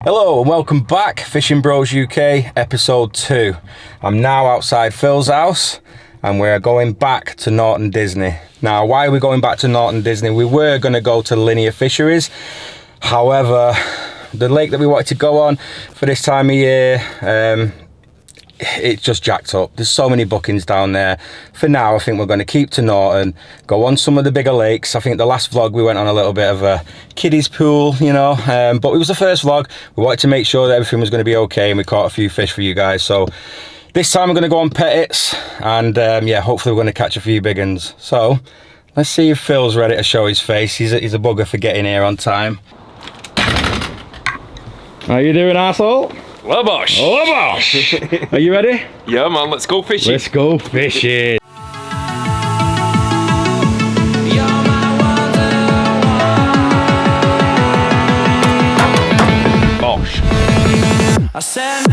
Hello and welcome back, Fishing Bros UK, episode 2. I'm now outside Phil's house and we're going back to Norton Disney. Now, why are we going back to Norton Disney? We were going to go to Linear Fisheries. However, the lake that we wanted to go on for this time of year, it's just jacked up. There's so many bookings down there. For now, I think we're going to keep to Norton, go on some of the bigger lakes. I think the last vlog we went on a little bit of a kiddies pool, you know, but it was the first vlog. We wanted to make sure that everything was going to be okay and we caught a few fish for you guys. So this time we're going to go on Pettits and yeah, hopefully we're going to catch a few big ones. So let's see if Phil's ready to show his face. He's a bugger for getting here on time. How you doing, asshole? Labosh! Labosh! Are you ready? Yeah, man, let's go fishing. Let's go fishing. Bosh. I said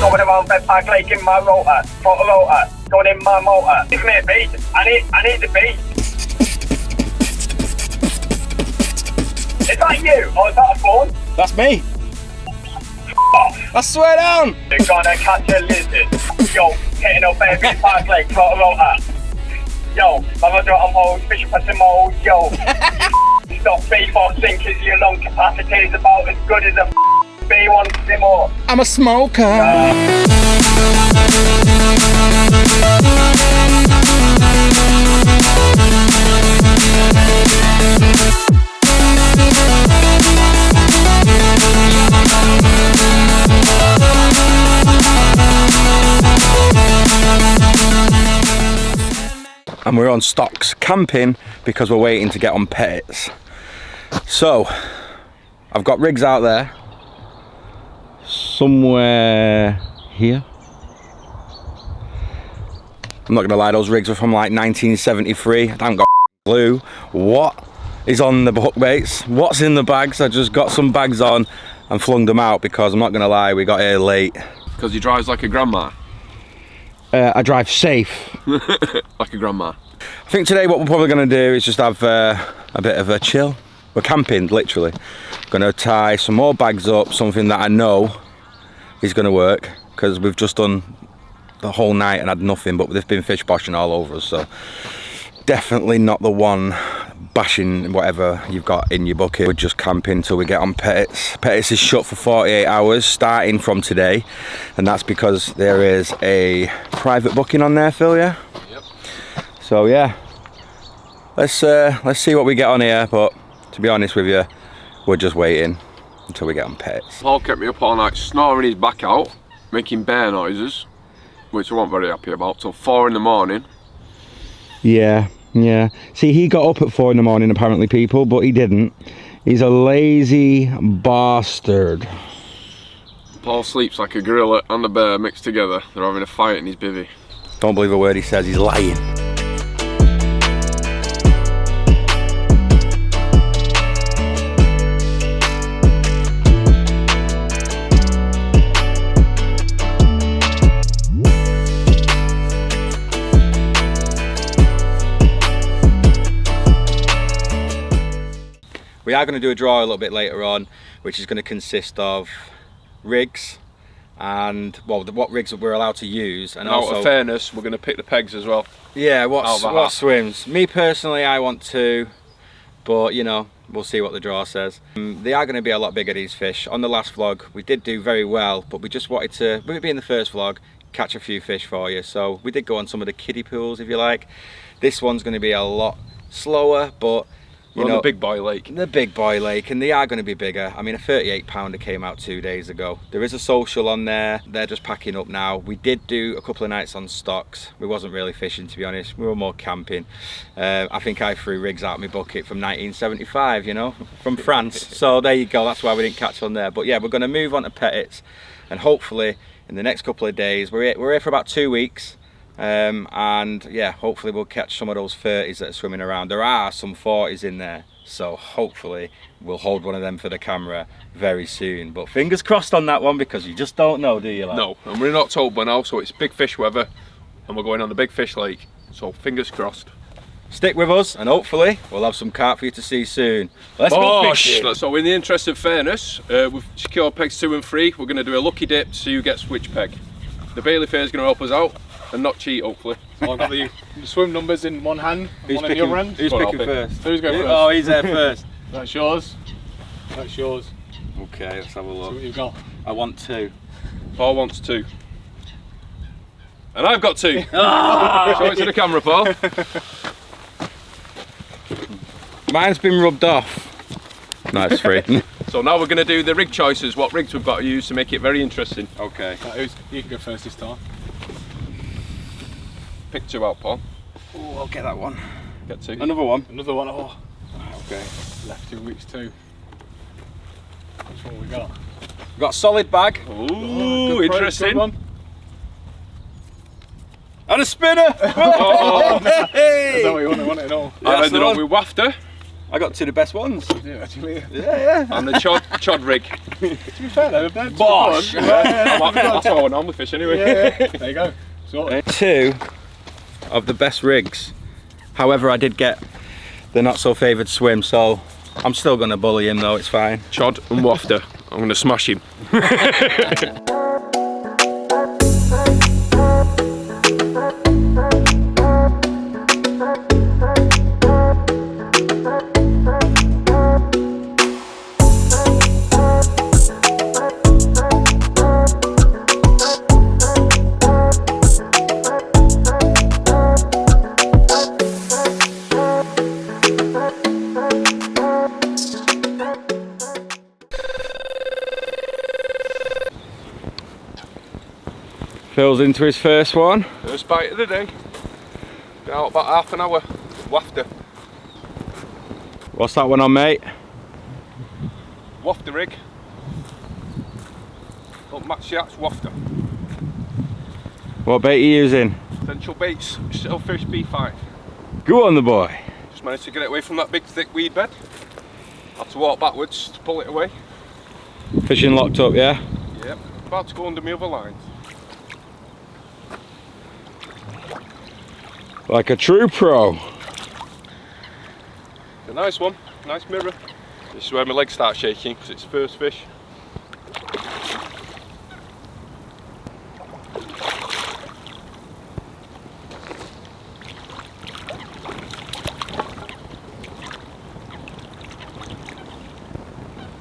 going around Bed Park Lake in my rotor, photo rotor, going in my motor. Give me a beat. I need the beat. Is that you or is that a phone? That's me. Off. I swear down. You're gonna catch a lizard. Yo, hitting up Bed Park Lake, photo rotor. Yo, Mama Dot mode, fish pressing mode. Yo, stop before sinkers. Your lung capacity is about as good as a B1 Simo. I'm a smoker. And we're on stocks camping because we're waiting to get on Pettits. So I've got rigs out there somewhere here. I'm not gonna lie, those rigs are from like 1973. I haven't got a clue what is on the hook baits, what's in the bags. I just got some bags on and flung them out because I'm not gonna lie, we got here late. Because he drives like a grandma. I drive safe. Like a grandma. I think today what we're probably going to do is just have a bit of a chill. We're camping, literally. Going to tie some more bags up, something that I know is going to work, because we've just done the whole night and had nothing, but there's been fish bashing all over us, so definitely not the one bashing whatever you've got in your bucket. We're just camping till we get on Pettits. Pettits is shut for 48 hours starting from today, and that's because there is a private booking on there, Phil, yeah? Yep. So yeah, let's see what we get on here, but to be honest with you, we're just waiting until we get on Pettits. Paul kept me up all night snoring his back out, making bear noises, which I wasn't very happy about, till 4 in the morning. Yeah. See, he got up at 4 in the morning apparently, people, but he didn't. He's a lazy bastard. Paul sleeps like a gorilla and a bear mixed together. They're having a fight in his bivvy. Don't believe a word he says, he's lying. We are going to do a draw a little bit later on, which is going to consist of rigs and, well, what rigs we're allowed to use. And out also, of fairness, we're going to pick the pegs as well. Yeah, what swims. Me personally, I want 2, but you know, we'll see what the draw says. They are going to be a lot bigger, these fish. On the last vlog, we did do very well, but we just wanted to, with it being the first vlog, catch a few fish for you. So we did go on some of the kiddie pools, if you like. This one's going to be a lot slower, but you know, the big boy lake. The big boy lake, and they are going to be bigger. I mean, a 38 pounder came out 2 days ago. There is a social on there. They're just packing up now. We did do a couple of nights on stocks. We wasn't really fishing, to be honest. We were more camping. I think I threw rigs out of my bucket from 1975, you know, from France. So there you go. That's why we didn't catch on there. But yeah, we're going to move on to Pettits, and hopefully in the next couple of days, we're here for about 2 weeks. And yeah, hopefully we'll catch some of those 30s that are swimming around. There are some 40s in there, so hopefully we'll hold one of them for the camera very soon. But fingers crossed on that one, because you just don't know, do you, lad? No, and we're in October now, so it's big fish weather, and we're going on the big fish lake, so fingers crossed. Stick with us and hopefully we'll have some carp for you to see soon. Let's go fishing. So in the interest of fairness, we've secured pegs 2 and 3. We're going to do a lucky dip to see who gets which peg. The Bailey Fair is going to help us out and not cheat, hopefully. So I've got the swim numbers in one hand, Who's one picking, in the other hand. who's picking first? Who's going first? Oh, he's there first. That's yours. That's yours. Okay, let's have a See look. what you've got. I want 2. Paul wants 2. And I've got 2. Show it to the camera, Paul. Mine's been rubbed off. No, it's free. So now we're going to do the rig choices, what rigs we've got to use to make it very interesting. Okay. You can go first this time. Pick 2 out, Paul. Oh, I'll get that one. Get 2. Another one. Another one. Oh, Okay. left 2 weeks too. Which one we got? Got a solid bag. Ooh, Good price, interesting. good one. And a spinner! Oh, Is that what you want it all? I've ended up with wafter I got 2 of the best ones. Yeah, actually. Yeah. and the chod rig. To be fair though, they're Bosh! That's how I normally fish anyway. Yeah. There you go. Sorted. 2 of the best rigs. However, I did get the not so favoured swim, so I'm still going to bully him though, it's fine. Chod and wafter. I'm going to smash him. Phil's into his first one. First bite of the day. Been out about half an hour. Wafter. What's that one on, mate? Wafter rig. Don't match that's wafter. What bait are you using? Essential baits, Shellfish B5. Go on the boy. Just managed to get it away from that big thick weed bed. Had to walk backwards to pull it away. Fishing locked up, yeah? Yep. About to go under my other lines. Like a true pro. A nice one, nice mirror. This is where my legs start shaking because it's the first fish.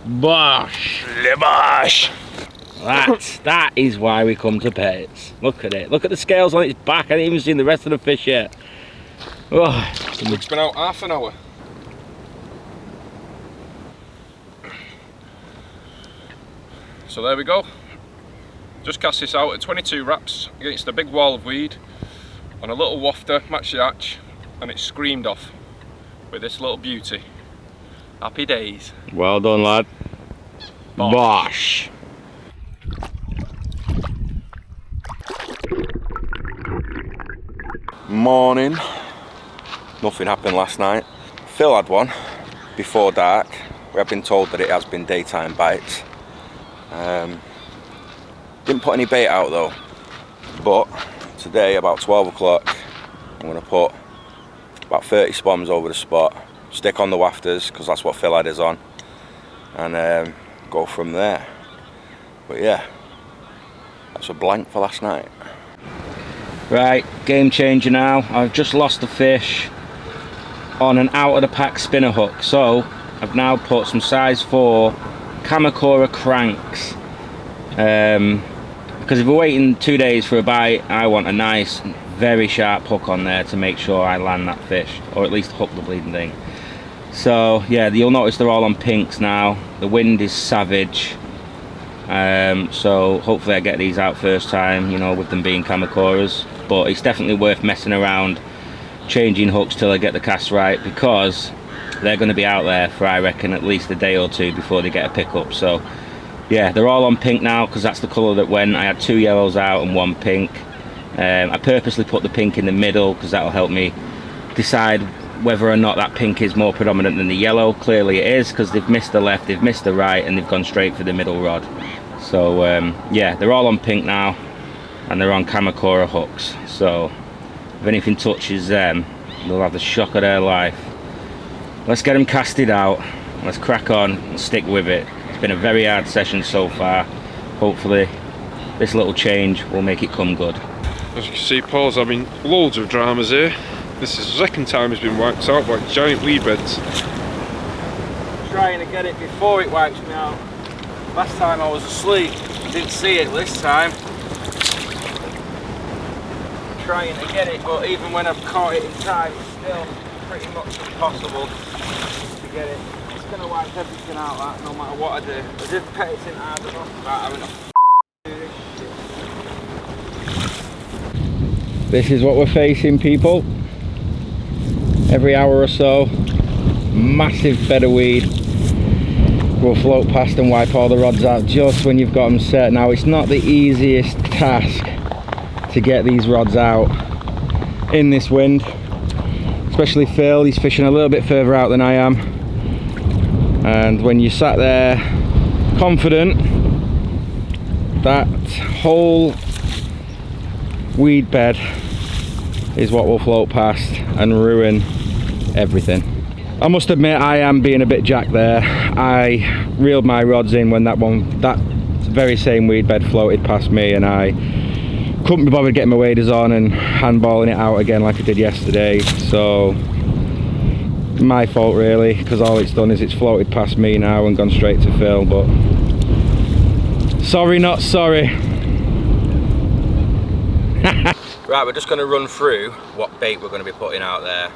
Bosh! Bosh! That is why we come to Pettits. Look at it. Look at the scales on its back. I haven't even seen the rest of the fish yet. Oh. It's been out half an hour. So there we go. Just cast this out at 22 wraps against a big wall of weed on a little wafter, match the hatch, and it screamed off with this little beauty. Happy days. Well done, lad. Bosh! Morning. Nothing happened last night. Phil had one before dark. We have been told that it has been daytime bites. Didn't put any bait out though. But today about 12 o'clock I'm going to put about 30 spoms over the spot. Stick on the wafters because that's what Phil had his on. And go from there. But yeah, that's a blank for last night. Right, game changer now. I've just lost a fish on an out of the pack spinner hook, so I've now put some size 4 Kamakura cranks, because if we're waiting 2 days for a bite, I want a nice very sharp hook on there to make sure I land that fish, or at least hook the bleeding thing. So yeah, you'll notice they're all on pinks now. The wind is savage, so hopefully I get these out first time, you know, with them being Kamakuras. But it's definitely worth messing around, changing hooks till I get the cast right, because they're going to be out there for, I reckon, at least a day or two before they get a pickup. So yeah, they're all on pink now because that's the colour that went. I had 2 yellows out and 1 pink. I purposely put the pink in the middle because that'll help me decide whether or not that pink is more predominant than the yellow. Clearly it is, because they've missed the left, they've missed the right, and they've gone straight for the middle rod. So yeah, they're all on pink now, and they're on Kamakura hooks. So if anything touches them, they'll have the shock of their life. Let's get them casted out. Let's crack on and stick with it. It's been a very hard session so far. Hopefully this little change will make it come good. As you can see, Paul's having loads of dramas here. This is the second time he's been wiped out by giant weed beds. Trying to get it before it wipes me out. Last time I was asleep, I didn't see it this time. Trying to get it, but even when I've caught it in time, it's still pretty much impossible to get it. It's going to wipe everything out, that, no matter what I do. As if Pettits isn't hard enough about having to do this shit. This is what we're facing, people. Every hour or so, massive bed of weed will float past and wipe all the rods out just when you've got them set. Now, it's not the easiest task to get these rods out in this wind, especially Phill. He's fishing a little bit further out than I am, and when you sat there confident, that whole weed bed is what will float past and ruin everything. I must admit, I am being a bit jacked there. I reeled my rods in when that very same weed bed floated past me, and I couldn't be bothered getting my waders on and handballing it out again like I did yesterday. So my fault really, because all it's done is it's floated past me now and gone straight to Phill. But sorry not sorry. Right, we're just going to run through what bait we're going to be putting out there.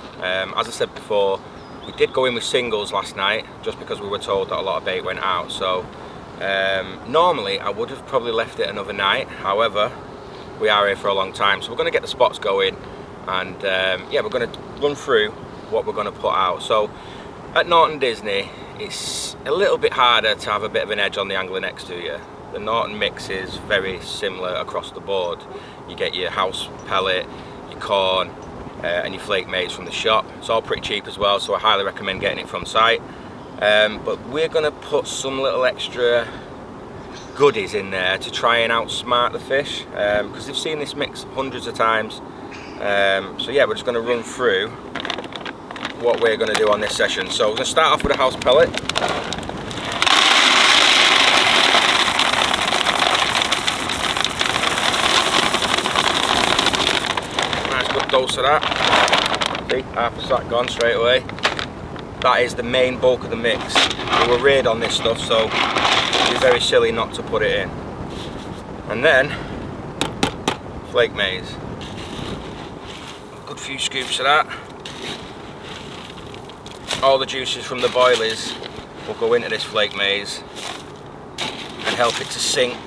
As I said before, we did go in with singles last night just because we were told that a lot of bait went out. So normally I would have probably left it another night. However, we are here for a long time, so we're going to get the spots going, and yeah, we're going to run through what we're going to put out. So at Norton Disney, it's a little bit harder to have a bit of an edge on the angler next to you. The Norton mix is very similar across the board. You get your house pellet, your corn, and your flake mates from the shop. It's all pretty cheap as well, so I highly recommend getting it from site. But we're going to put some little extra goodies in there to try and outsmart the fish, because they've seen this mix hundreds of times. So yeah, we're just going to run through what we're going to do on this session. So we're going to start off with a house pellet. Nice good dose of that. See, half a sack gone straight away. That is the main bulk of the mix. We were reared on this stuff, so it'd be very silly not to put it in. And then flake maize. A good few scoops of that. All the juices from the boilies will go into this flake maize and help it to sink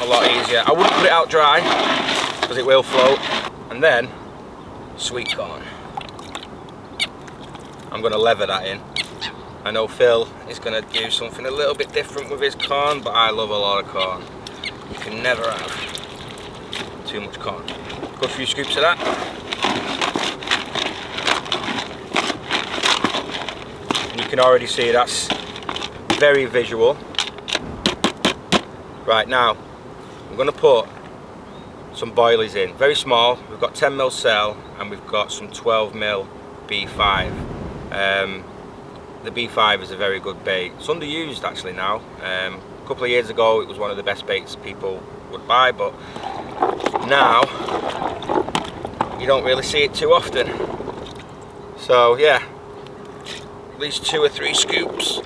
a lot easier. I wouldn't put it out dry because it will float. And then sweet corn. I'm going to leather that in. I know Phill is going to do something a little bit different with his corn, but I love a lot of corn. You can never have too much corn. Good few scoops of that. And you can already see that's very visual. Right, now I'm going to put some boilies in, very small. We've got 10mm cell and we've got some 12mm B5. The B5 is a very good bait. It's underused actually now. A couple of years ago it was one of the best baits people would buy, but now you don't really see it too often. So yeah, at least 2 or 3 scoops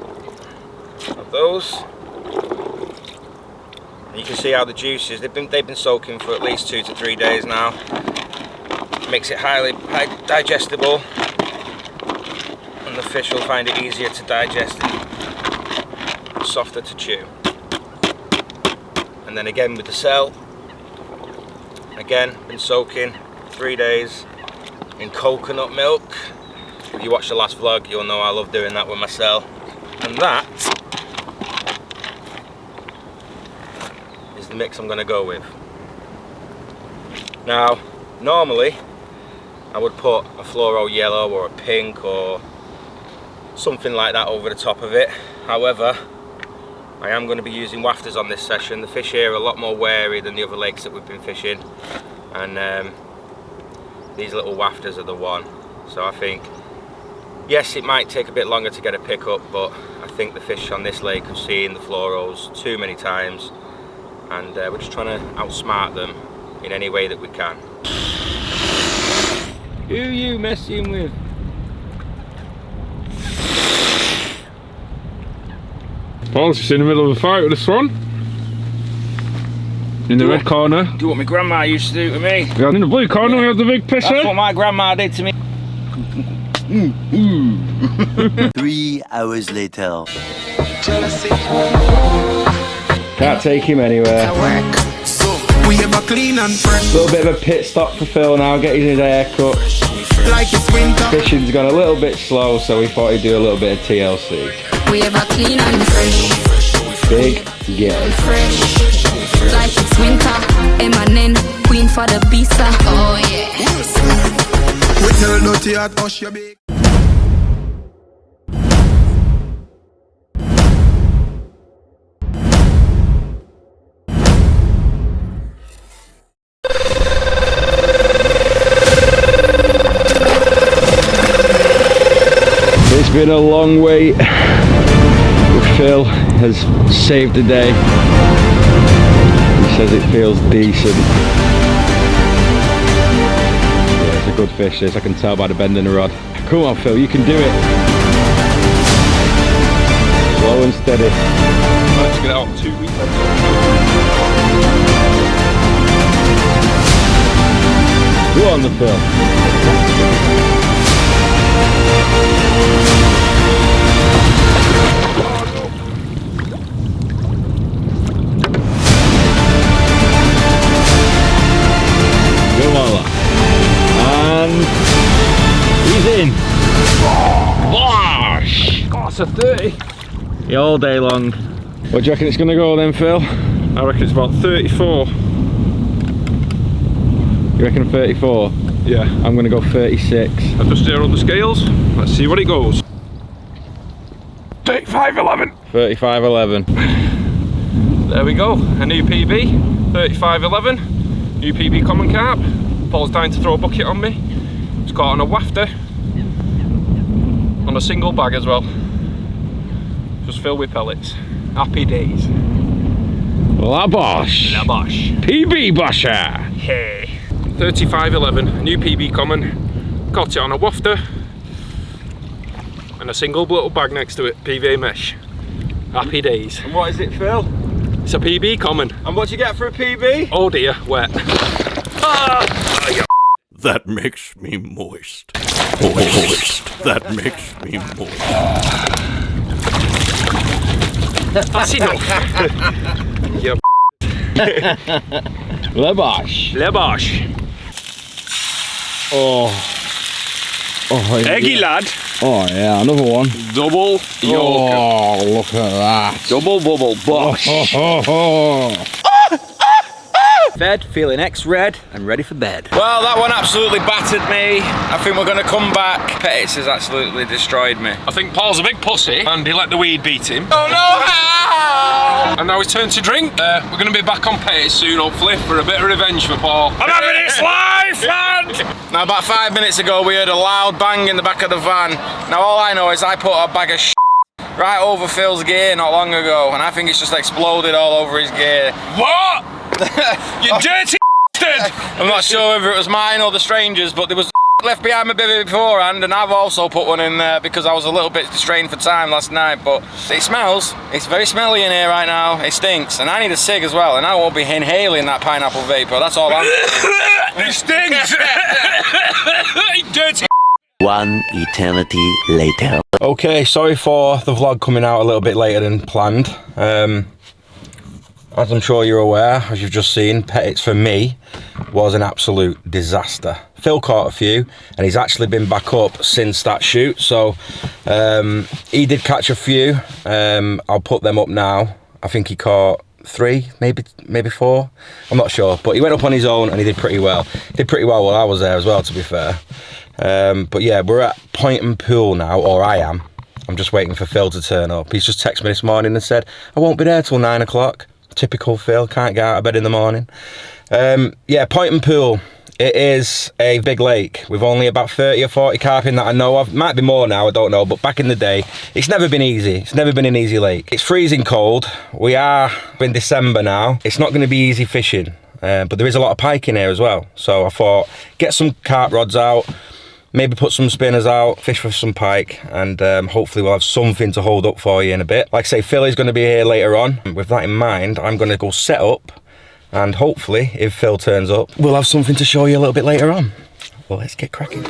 of those. And you can see how the juices, they've been soaking for at least 2 to 3 days now. Makes it highly digestible, and the fish will find it easier to digest and softer to chew. And then again with the cell, again been soaking 3 days in coconut milk. If you watched the last vlog, you'll know I love doing that with my cell. And that is the mix I'm going to go with. Now, normally I would put a fluoro yellow or a pink or something like that over the top of it. However, I am going to be using wafters on this session. The fish here are a lot more wary than the other lakes that we've been fishing, and these little wafters are the one. So I think, yes, it might take a bit longer to get a pickup, but I think the fish on this lake have seen the fluoros too many times, and we're just trying to outsmart them in any way that we can. Who are you messing with? Paul's just in the middle of a fight with a swan. In the red corner. Do what my grandma used to do to me. Yeah, in the blue corner we have the big pisser. That's what my grandma did to me. 3 hours later. Can't take him anywhere. We have a clean and fresh. Little bit of a pit stop for Phil now, getting his hair cut. Like it's winter. Fishing's gone a little bit slow, so we thought he'd do a little bit of TLC. We have a clean and fresh. Big game. Fresh. Like it's winter. Eminem, queen for the pizza. Oh yeah. We tell dirty at us you big. It's been a long wait. Phil has saved the day. He says it feels decent. Yeah, it's a good fish this, I can tell by the bend in the rod. Come on Phil, you can do it. Slow and steady. Let's get out 2 weeks. Go on the Phil. And he's in. Bosh! Oh, it's a 30. Yeah, all day long. What do you reckon it's going to go then, Phil? I reckon it's about 34. You reckon 34? Yeah. I'm going to go 36. I've just here on the scales. Let's see what it goes. 35.11. 35.11. There we go, a new PB, 35.11. New PB common carp. Paul's dying to throw a bucket on me. It's caught on a wafter. On a single bag as well. Just filled with pellets. Happy days. La Bosh. La Bosh. PB Bosher. Hey. 35.11, new PB common. Caught it on a wafter. And a single little bag next to it, PVA mesh. Happy days. And what is it, Phil? It's a PB common. And what do you get for a PB? Oh dear, wet. That makes me moist. Moist. That makes me moist. That's enough. Yep. La Bosh. La Bosh. Oh. Oh, Eggy yeah. lad. Oh yeah, another one. Double yoke. Oh, look at that. Double bubble bosh. Fed, feeling X-red and ready for bed. Well, that one absolutely battered me. I think we're going to come back. Pettits has absolutely destroyed me. I think Paul's a big pussy and he let the weed beat him. Oh no! How? And now it's turn to drink. We're going to be back on Pettits soon, hopefully, for a bit of revenge for Paul. I'm having this life, lad! Now, about 5 minutes ago, we heard a loud bang in the back of the van. Now, all I know is I put a bag of right over Phil's gear not long ago, and I think it's just exploded all over his gear. What? You dirty bastard! I'm not sure whether it was mine or the strangers, but there was left behind my baby beforehand, and I've also put one in there because I was a little bit strained for time last night. But it smells. It's very smelly in here right now. It stinks, and I need a cig as well, and I won't be inhaling that pineapple vapor. That's all I'm. It stinks! Dirty. 1 eternity later. Okay, sorry for the vlog coming out a little bit later than planned. As I'm sure you're aware, as you've just seen, Pettits for me was an absolute disaster. Phil caught a few, and he's actually been back up since that shoot, so he did catch a few. I'll put them up now. I think he caught 3, maybe 4. I'm not sure, but he went up on his own and he did pretty well. Did pretty well while I was there as well, to be fair. But yeah, we're at Poynton Pool now, or I am. I'm just waiting for Phil to turn up. He's just texted me this morning and said, I won't be there till 9 o'clock. Typical Phil, can't get out of bed in the morning. Yeah, Poynton Pool It is a big lake with only about 30 or 40 carp in that I know of. Might be more now, I don't know, but back in the day, it's never been easy. It's never been an easy lake. It's freezing cold. We are in December now. It's not going to be easy fishing, but there is a lot of pike in here as well. So I thought, get some carp rods out, maybe put some spinners out, fish for some pike, and hopefully we'll have something to hold up for you in a bit. Like I say, Phill is going to be here later on. With that in mind, I'm going to go set up, and hopefully, if Phill turns up, we'll have something to show you a little bit later on. Well, let's get cracking.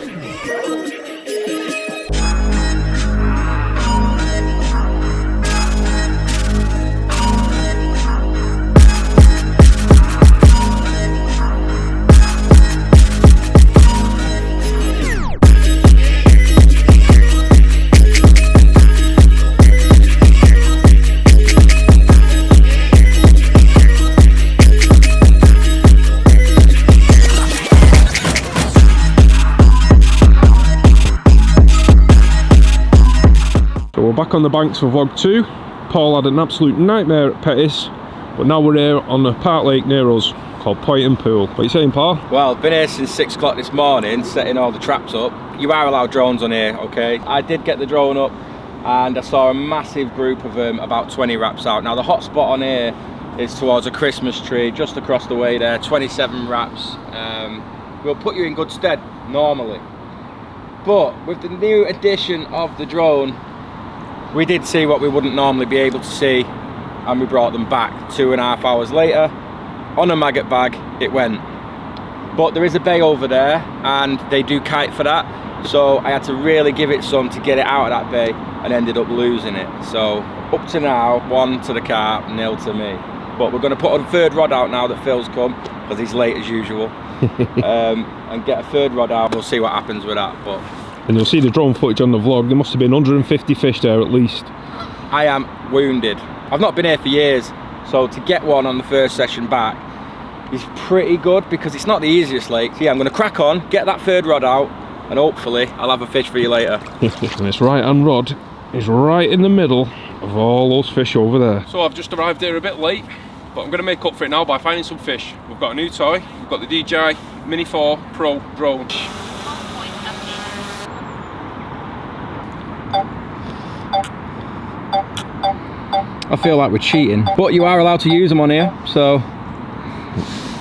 So we're back on the banks for vlog 2. Paul had an absolute nightmare at Pettits, but now we're here on the park lake near us called Poynton Pool. What are you saying, Paul? Well, I've been here since 6 o'clock this morning, setting all the traps up. You are allowed drones on here, okay? I did get the drone up and I saw a massive group of them, about 20 wraps out. Now the hot spot on here is towards a Christmas tree, just across the way there, 27 wraps. Will put you in good stead, normally. But with the new addition of the drone, we did see what we wouldn't normally be able to see, and we brought them back 2.5 hours later. On a maggot bag, it went. But there is a bay over there, and they do kite for that. So I had to really give it some to get it out of that bay, and ended up losing it. So up to now, 1 to the carp, 0 to me. But we're going to put a third rod out now that Phil's come, because he's late as usual. And get a third rod out. We'll see what happens with that. But And you'll see the drone footage on the vlog. There must have been 150 fish there at least. I am wounded. I've not been here for years, so to get one on the first session back is pretty good, because it's not the easiest lake. So yeah, I'm going to crack on, get that third rod out, and hopefully I'll have a fish for you later. And this right hand rod is right in the middle of all those fish over there. So I've just arrived here a bit late, but I'm going to make up for it now by finding some fish. We've got a new toy. We've got the DJI Mini 4 Pro drone. I feel like we're cheating, but you are allowed to use them on here, so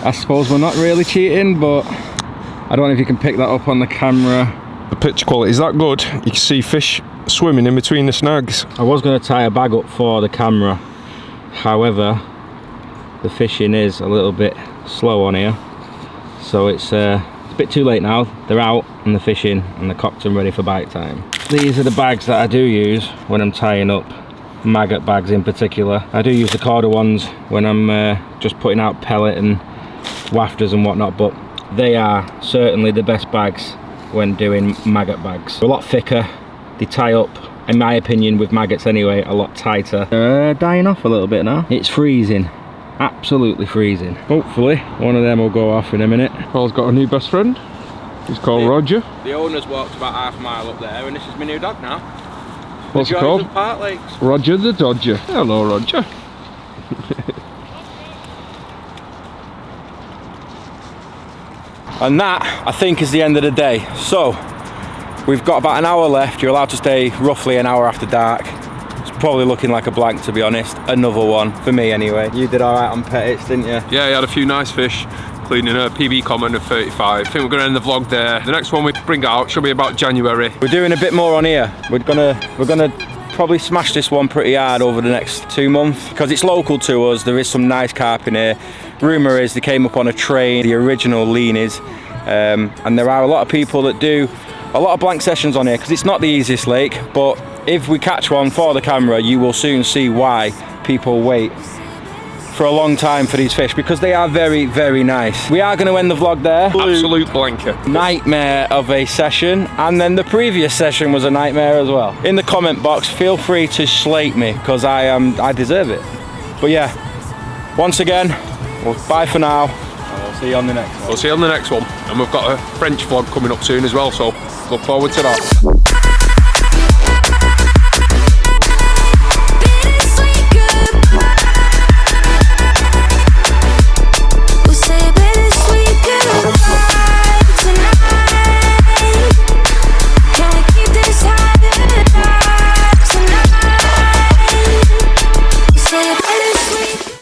I suppose we're not really cheating, but I don't know if you can pick that up on the camera. The picture quality is that good. You can see fish swimming in between the snags. I was going to tie a bag up for the camera, however the fishing is a little bit slow on here, so it's a bit too late now. They're out and they're fishing and they're cocked and ready for bite time. These are the bags that I do use when I'm tying up maggot bags in particular. I do use the Corda ones when I'm just putting out pellet and wafters and whatnot, but they are certainly the best bags when doing maggot bags. They're a lot thicker, they tie up, in my opinion, with maggots anyway, a lot tighter. They're dying off a little bit now. It's freezing, absolutely freezing. Hopefully one of them will go off in a minute. Paul's got a new best friend. He's called Roger. The owner's walked about half a mile up there, and this is my new dog now. What's he called? Park Lakes. Roger the Dodger. Hello, Roger. And that, I think, is the end of the day. So we've got about an hour left. You're allowed to stay roughly an hour after dark. It's probably looking like a blank, to be honest. Another one, for me anyway. You did all right on Pettits, didn't you? Yeah, you had a few nice fish, including a PB common of 35. I think we're going to end the vlog there. The next one we bring out should be about January. We're doing a bit more on here. We're gonna probably smash this one pretty hard over the next 2 months, because it's local to us. There is some nice carp in here. Rumour is they came up on a train, the original leanies, and there are a lot of people that do a lot of blank sessions on here, because it's not the easiest lake, but if we catch one for the camera, you will soon see why people wait for a long time for these fish, because they are very, very nice. We are going to end the vlog there. Absolute blanker. Nightmare of a session, and then the previous session was a nightmare as well. In the comment box, feel free to slate me, because I deserve it. But yeah, once again, well, bye for now, and we'll see you on the next one. We'll see you on the next one, and we've got a French vlog coming up soon as well, so look forward to that.